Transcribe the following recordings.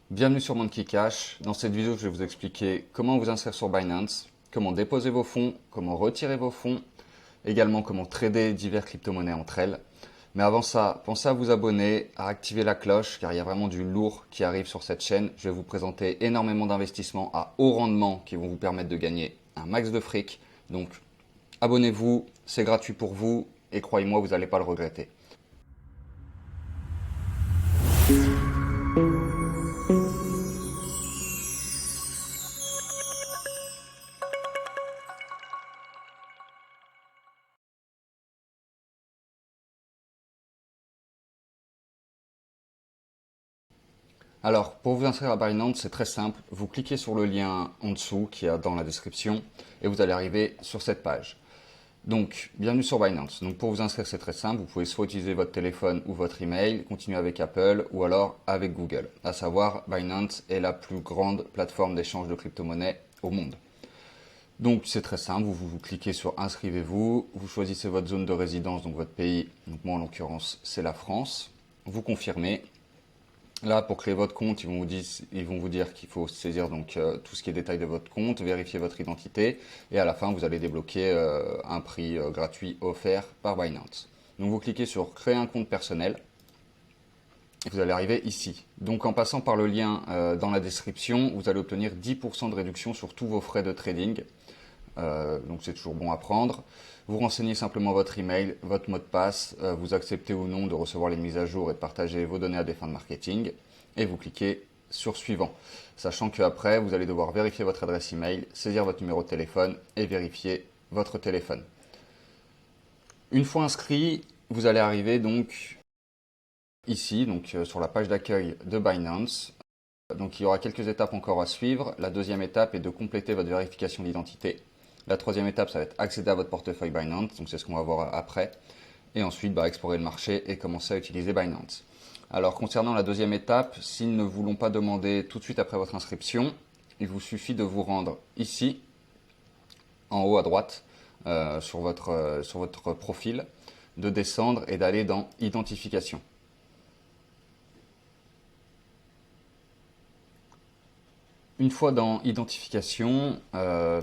Bienvenue sur Monkey Cash. Dans cette vidéo, je vais vous expliquer comment vous inscrire sur Binance, comment déposer vos fonds, comment retirer vos fonds, également comment trader divers crypto-monnaies entre elles. Mais avant ça, pensez à vous abonner, à activer la cloche, car il y a vraiment du lourd qui arrive sur cette chaîne. Je vais vous présenter énormément d'investissements à haut rendement qui vont vous permettre de gagner un max de fric. Donc, abonnez-vous, c'est gratuit pour vous et croyez-moi, vous n'allez pas le regretter. Alors, pour vous inscrire à Binance, c'est très simple. Vous cliquez sur le lien en dessous qui est dans la description et vous allez arriver sur cette page. Donc, bienvenue sur Binance. Donc, pour vous inscrire, c'est très simple. Vous pouvez soit utiliser votre téléphone ou votre email, continuer avec Apple ou alors avec Google. À savoir, Binance est la plus grande plateforme d'échange de crypto-monnaies au monde. Donc, c'est très simple. Vous cliquez sur Inscrivez-vous. Vous choisissez votre zone de résidence, donc votre pays. Donc, moi, en l'occurrence, c'est la France. Vous confirmez. Là, pour créer votre compte, ils vont vous dire qu'il faut saisir tout ce qui est détail de votre compte, vérifier votre identité, et à la fin, vous allez débloquer un prix gratuit offert par Binance. Donc, vous cliquez sur Créer un compte personnel, et vous allez arriver ici. Donc, en passant par le lien dans la description, vous allez obtenir 10% de réduction sur tous vos frais de trading. Donc c'est toujours bon à prendre. Vous renseignez simplement votre email, votre mot de passe, vous acceptez ou non de recevoir les mises à jour et de partager vos données à des fins de marketing, et vous cliquez sur suivant. Sachant qu'après, vous allez devoir vérifier votre adresse email, saisir votre numéro de téléphone et vérifier votre téléphone. Une fois inscrit, vous allez arriver donc ici, sur la page d'accueil de Binance. Donc il y aura quelques étapes encore à suivre. La deuxième étape est de compléter votre vérification d'identité. La troisième étape, ça va être accéder à votre portefeuille Binance, donc c'est ce qu'on va voir après. Et ensuite, explorer le marché et commencer à utiliser Binance. Alors concernant la deuxième étape, s'ils ne vous l'ont pas demandé tout de suite après votre inscription, il vous suffit de vous rendre ici, en haut à droite, sur votre profil, de descendre et d'aller dans Identification. Une fois dans Identification,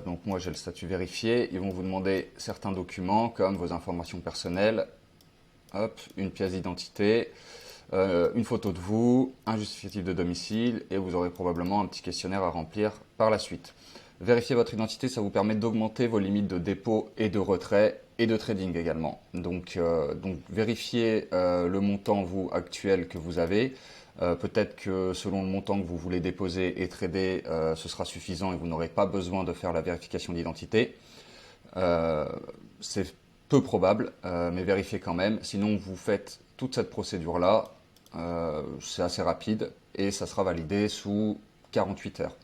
donc moi j'ai le statut vérifié, ils vont vous demander certains documents comme vos informations personnelles, hop, une pièce d'identité, une photo de vous, un justificatif de domicile et vous aurez probablement un petit questionnaire à remplir par la suite. Vérifier votre identité, ça vous permet d'augmenter vos limites de dépôt et de retrait et de trading également. Donc vérifiez le montant vous actuel que vous avez. Peut-être que selon le montant que vous voulez déposer et trader, ce sera suffisant et vous n'aurez pas besoin de faire la vérification d'identité. C'est peu probable, mais vérifiez quand même. Sinon, vous faites toute cette procédure-là. C'est assez rapide et ça sera validé sous 48 heures.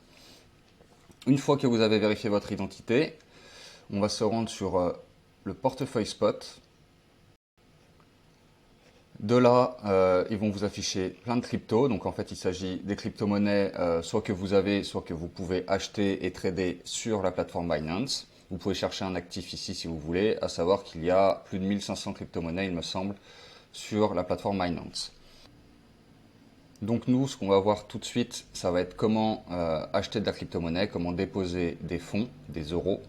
Une fois que vous avez vérifié votre identité, on va se rendre sur le portefeuille spot. De là, ils vont vous afficher plein de cryptos. Donc en fait, il s'agit des crypto-monnaies soit que vous avez, soit que vous pouvez acheter et trader sur la plateforme Binance. Vous pouvez chercher un actif ici si vous voulez, à savoir qu'il y a plus de 1500 crypto-monnaies, il me semble, sur la plateforme Binance. Donc nous, ce qu'on va voir tout de suite, ça va être comment acheter de la crypto-monnaie, comment déposer des fonds, des euros,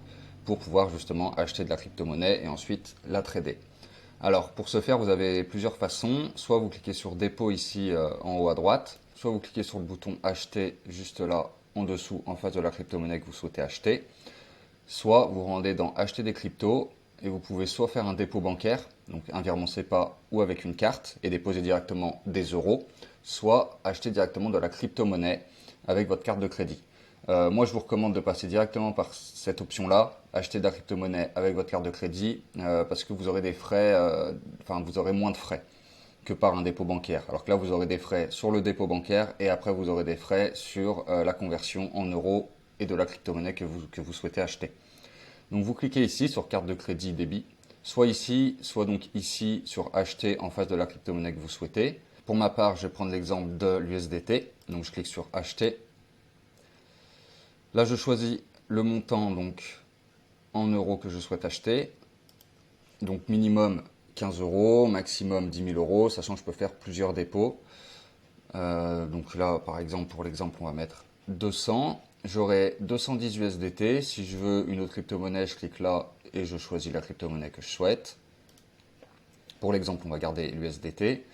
pour pouvoir justement acheter de la crypto-monnaie et ensuite la trader. Alors pour ce faire, vous avez plusieurs façons. Soit vous cliquez sur dépôt ici en haut à droite, soit vous cliquez sur le bouton acheter juste là en dessous en face de la crypto-monnaie que vous souhaitez acheter. Soit vous rendez dans acheter des cryptos et vous pouvez soit faire un dépôt bancaire, donc un virement SEPA ou avec une carte et déposer directement des euros, soit acheter directement de la crypto-monnaie avec votre carte de crédit. Moi, je vous recommande de passer directement par cette option-là, acheter de la crypto-monnaie avec votre carte de crédit, parce que vous aurez des frais, vous aurez moins de frais que par un dépôt bancaire. Alors que là, vous aurez des frais sur le dépôt bancaire et après, vous aurez des frais sur la conversion en euros et de la crypto-monnaie que vous souhaitez acheter. Donc, vous cliquez ici sur carte de crédit débit, soit ici, soit donc ici sur acheter en face de la crypto-monnaie que vous souhaitez. Pour ma part, je vais prendre l'exemple de l'USDT. Donc, je clique sur acheter. Là, je choisis le montant donc en euros que je souhaite acheter. Donc minimum 15 euros, maximum 10 000 euros, sachant que je peux faire plusieurs dépôts. Donc là, par exemple, pour l'exemple, on va mettre 200. J'aurai 210 USDT. Si je veux une autre crypto-monnaie, je clique là et je choisis la crypto-monnaie que je souhaite. Pour l'exemple, on va garder l'USDT.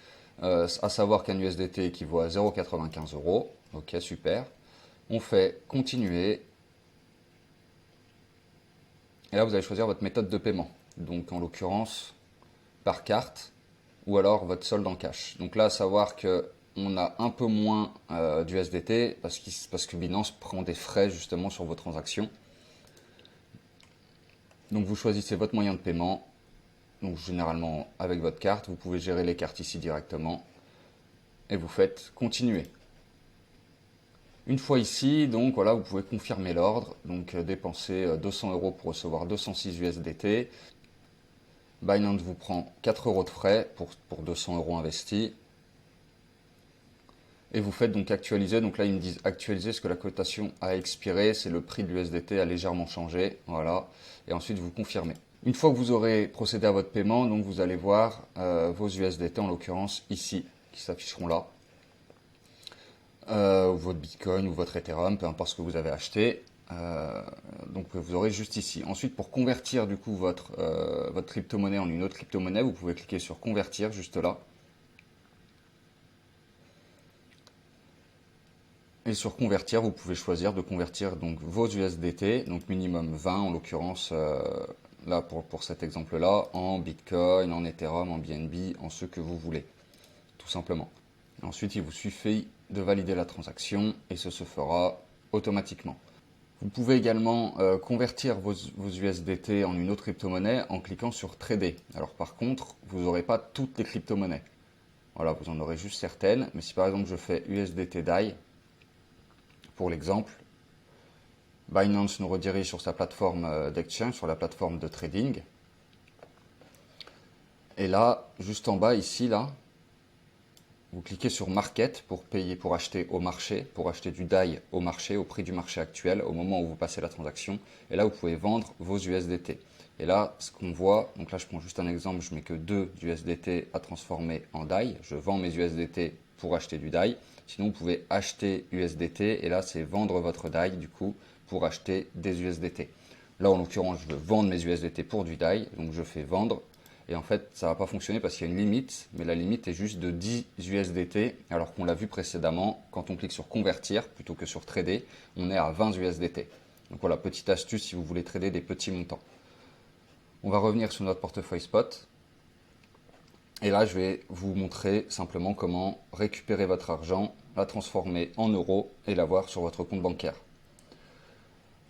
À savoir qu'un USDT équivaut à 0,95 euros. Ok, super. On fait continuer. Et là, vous allez choisir votre méthode de paiement. Donc, en l'occurrence, par carte ou alors votre solde en cash. Donc là, à savoir que on a un peu moins d'USDT parce que Binance prend des frais justement sur vos transactions. Donc vous choisissez votre moyen de paiement. Donc généralement avec votre carte, vous pouvez gérer les cartes ici directement. Et vous faites continuer. Une fois ici, donc voilà, vous pouvez confirmer l'ordre. Donc dépenser 200 euros pour recevoir 206 USDT. Binance vous prend 4 euros de frais pour 200 euros investis. Et vous faites donc actualiser. Donc là, ils me disent actualiser parce que la cotation a expiré. C'est le prix de l'USDT a légèrement changé. Voilà. Et ensuite, vous confirmez. Une fois que vous aurez procédé à votre paiement, donc vous allez voir vos USDT, en l'occurrence ici, qui s'afficheront là. Votre Bitcoin ou votre Ethereum, peu importe ce que vous avez acheté. Donc vous aurez juste ici. Ensuite, pour convertir du coup votre crypto-monnaie en une autre crypto-monnaie, vous pouvez cliquer sur convertir juste là. Et sur convertir, vous pouvez choisir de convertir donc vos USDT, donc minimum 20 en l'occurrence, là pour cet exemple-là, en Bitcoin, en Ethereum, en BNB, en ce que vous voulez, tout simplement. Ensuite, il vous suffit de valider la transaction et ce se fera automatiquement. Vous pouvez également convertir vos USDT en une autre crypto-monnaie en cliquant sur Trader. Alors par contre, vous n'aurez pas toutes les crypto-monnaies. Voilà, vous en aurez juste certaines, mais si par exemple je fais USDT DAI, pour l'exemple, Binance nous redirige sur sa plateforme d'exchange, sur la plateforme de trading. Et là, juste en bas, ici, là, vous cliquez sur Market pour payer, pour acheter au marché, pour acheter du DAI au marché, au prix du marché actuel, au moment où vous passez la transaction. Et là, vous pouvez vendre vos USDT. Et là, ce qu'on voit, donc là, je prends juste un exemple, je mets que 2 USDT à transformer en DAI. Je vends mes USDT pour acheter du DAI. Sinon, vous pouvez acheter USDT et là, c'est vendre votre DAI du coup pour acheter des USDT. Là, en l'occurrence, je veux vendre mes USDT pour du DAI, donc je fais vendre. Et en fait, ça ne va pas fonctionner parce qu'il y a une limite, mais la limite est juste de 10 USDT, alors qu'on l'a vu précédemment, quand on clique sur convertir plutôt que sur trader, on est à 20 USDT. Donc voilà, petite astuce si vous voulez trader des petits montants. On va revenir sur notre portefeuille spot. Et là, je vais vous montrer simplement comment récupérer votre argent, la transformer en euros et l'avoir sur votre compte bancaire.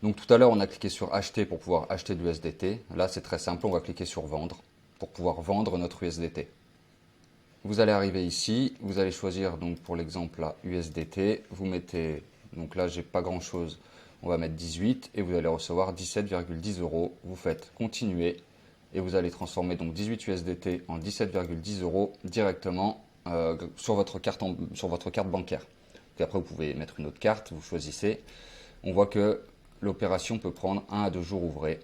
Donc tout à l'heure, on a cliqué sur acheter pour pouvoir acheter de l'USDT. Là, c'est très simple, on va cliquer sur vendre pour pouvoir vendre notre USDT. Vous allez arriver ici, vous allez choisir donc pour l'exemple là USDT, vous mettez, donc là j'ai pas grand chose, on va mettre 18 et vous allez recevoir 17,10 euros. Vous faites continuer. Et vous allez transformer donc 18 USDT en 17,10 euros directement sur votre carte bancaire. Et après, vous pouvez mettre une autre carte, vous choisissez. On voit que l'opération peut prendre 1 à 2 jours ouvrés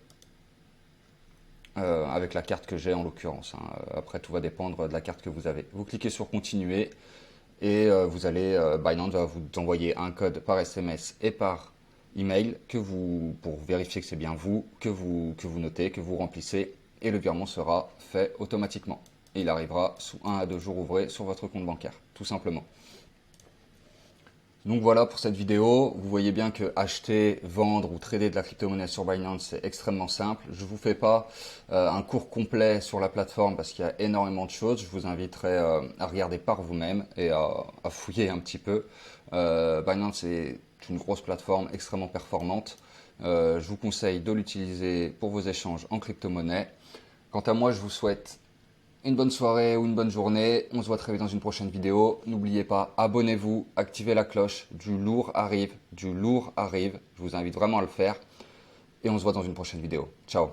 avec la carte que j'ai en l'occurrence. Après, tout va dépendre de la carte que vous avez. Vous cliquez sur continuer et Binance va vous envoyer un code par SMS et par email pour vérifier que c'est bien vous, que vous notez, que vous remplissez. Et le virement sera fait automatiquement. Et il arrivera sous 1 à 2 jours ouvrés sur votre compte bancaire, tout simplement. Donc voilà pour cette vidéo. Vous voyez bien que acheter, vendre ou trader de la crypto-monnaie sur Binance, c'est extrêmement simple. Je ne vous fais pas un cours complet sur la plateforme parce qu'il y a énormément de choses. Je vous inviterai à regarder par vous-même et à fouiller un petit peu. Binance est une grosse plateforme extrêmement performante. Je vous conseille de l'utiliser pour vos échanges en crypto-monnaie. Quant à moi, je vous souhaite une bonne soirée ou une bonne journée. On se voit très vite dans une prochaine vidéo. N'oubliez pas, abonnez-vous, activez la cloche. Du lourd arrive, du lourd arrive. Je vous invite vraiment à le faire. Et on se voit dans une prochaine vidéo. Ciao.